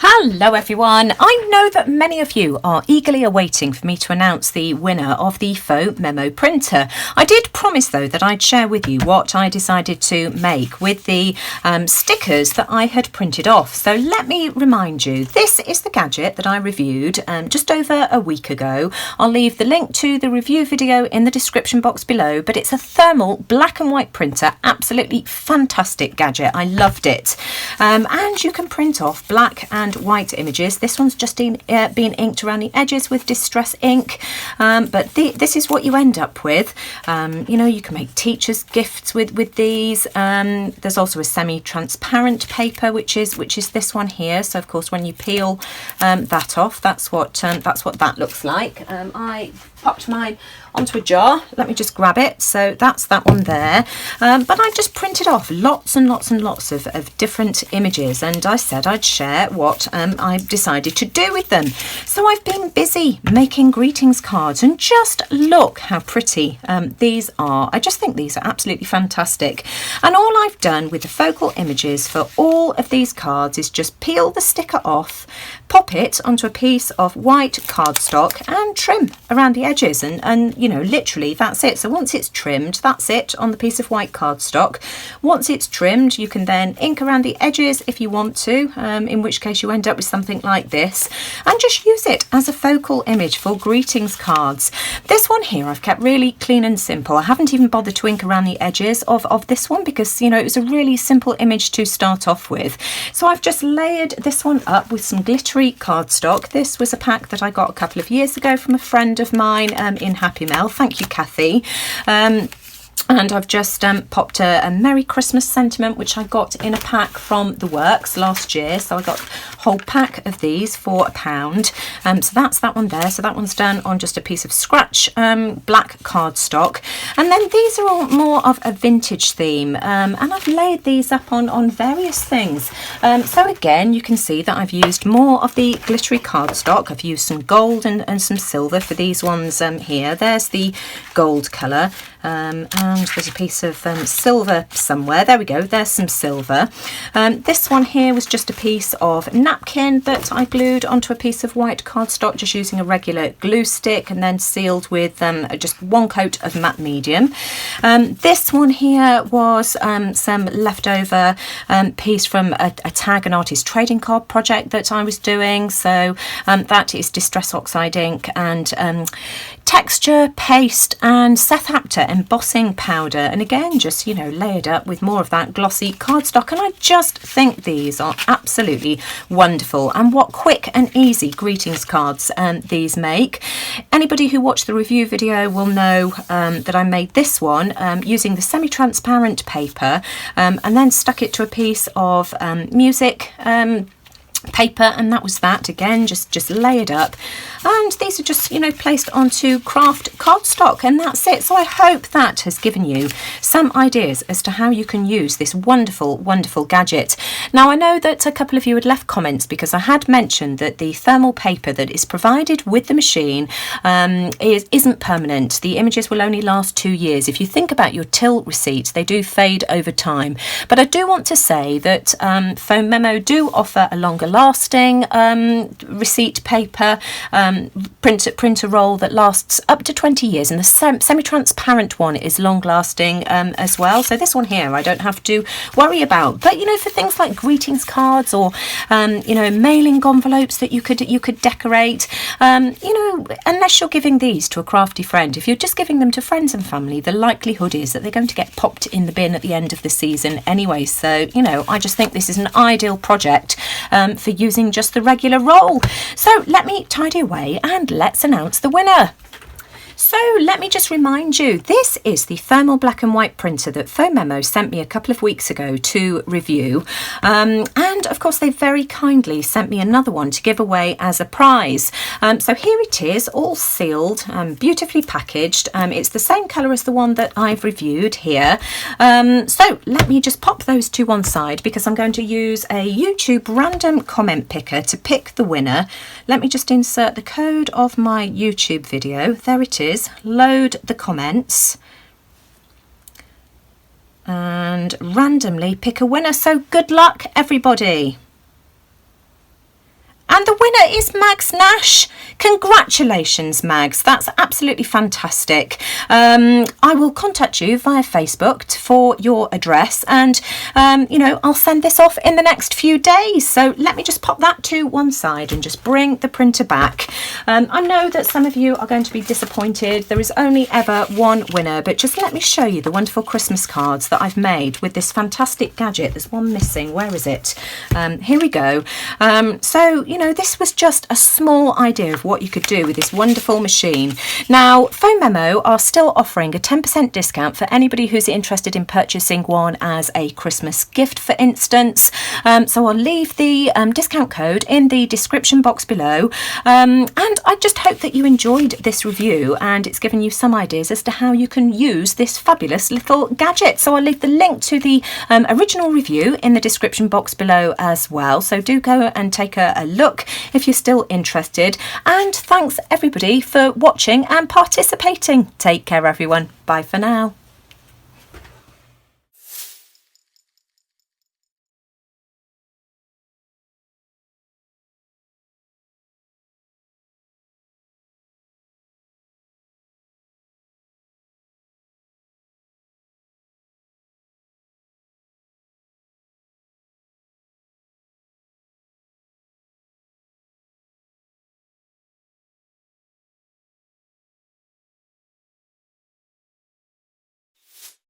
Hello everyone! I know that many of you are eagerly awaiting for me to announce the winner of the Phomemo printer. I did promise though that I'd share with you what I decided to make with the stickers that I had printed off. So let me remind you, this is the gadget that I reviewed just over a week ago. I'll leave the link to the review video in the description box below, but it's a thermal black and white printer, absolutely fantastic gadget. I loved it. And you can print off black and white images. This one's just been inked around the edges with distress ink, but this is what you end up with. You know, you can make teachers gifts with these. There's also a semi-transparent paper, which is this one here. So of course, when you peel that off, that's what that looks like. I popped mine onto a jar. Let me just grab it. So that's that one there. But I just printed off lots and lots and lots of different images, and I said I'd share what I decided to do with them. So I've been busy making greetings cards, and just look how pretty these are. I just think these are absolutely fantastic. And all I've done with the focal images for all of these cards is just peel the sticker off, pop it onto a piece of white cardstock and trim around the edges, and you know, literally that's it. So once it's trimmed, that's it on the piece of white cardstock. Once it's trimmed, you can then ink around the edges if you want to, in which case you end up with something like this, and just use it as a focal image for greetings cards. This one here I've kept really clean and simple. I haven't even bothered to ink around the edges of this one because, you know, it was a really simple image to start off with. So I've just layered this one up with some glittery cardstock. This was a pack that I got a couple of years ago from a friend of mine in Happy Mail. Thank you, Kathy. And I've just popped a Merry Christmas sentiment, which I got in a pack from The Works last year. So I got a whole pack of these for £1. So that's that one there. So that one's done on just a piece of scratch black cardstock. And then these are all more of a vintage theme. And I've layered these up on various things. So again, you can see that I've used more of the glittery cardstock. I've used some gold and some silver for these ones here. There's the gold colour. And there's a piece of silver somewhere. There we go, there's some silver. This one here was just a piece of napkin that I glued onto a piece of white cardstock, just using a regular glue stick, and then sealed with just one coat of matte medium. This one here was some leftover piece from a tag and artist trading card project that I was doing. So that is Distress Oxide ink and texture paste and Seth Apter embossing powder, and again just, you know, layered up with more of that glossy cardstock. And I just think these are absolutely wonderful, and what quick and easy greetings cards these make. Anybody who watched the review video will know that I made this one using the semi-transparent paper and then stuck it to a piece of music paper, and that was that. Again, just layered up, and these are just, you know, placed onto craft cardstock, and that's it. So I hope that has given you some ideas as to how you can use this wonderful gadget. Now, I know that a couple of you had left comments because I had mentioned that the thermal paper that is provided with the machine isn't permanent. The images will only last 2 years. If you think about your till receipts, they do fade over time, but I do want to say that Phomemo do offer a longer lasting receipt paper printer roll that lasts up to 20 years, and the semi-transparent one is long lasting as well. So this one here I don't have to worry about. But you know, for things like greetings cards or you know, mailing envelopes that you could decorate, you know, unless you're giving these to a crafty friend, if you're just giving them to friends and family, the likelihood is that they're going to get popped in the bin at the end of the season anyway. So, you know, I just think this is an ideal project for using just the regular roll. So let me tidy away and let's announce the winner. So let me just remind you, this is the thermal black and white printer that Phomemo sent me a couple of weeks ago to review. And of course, they very kindly sent me another one to give away as a prize. So here it is, all sealed, beautifully packaged. It's the same colour as the one that I've reviewed here. So let me just pop those to one side because I'm going to use a YouTube random comment picker to pick the winner. Let me just insert the code of my YouTube video. There it is. Load the comments and randomly pick a winner. So good luck, everybody. winner is Mags Nash. Congratulations, Mags. That's absolutely fantastic. I will contact you via Facebook for your address, and I'll send this off in the next few days. So let me just pop that to one side and just bring the printer back. I know that some of you are going to be disappointed. There is only ever one winner, but just let me show you the wonderful Christmas cards that I've made with this fantastic gadget. There's one missing. Where is it? Here we go. So this was just a small idea of what you could do with this wonderful machine. Now, Phomemo are still offering a 10% discount for anybody who's interested in purchasing one as a Christmas gift, for instance. So I'll leave the discount code in the description box below. And I just hope that you enjoyed this review and it's given you some ideas as to how you can use this fabulous little gadget. So I'll leave the link to the original review in the description box below as well. So do go and take a look if you're still interested. And thanks everybody for watching and participating. Take care, everyone. Bye for now.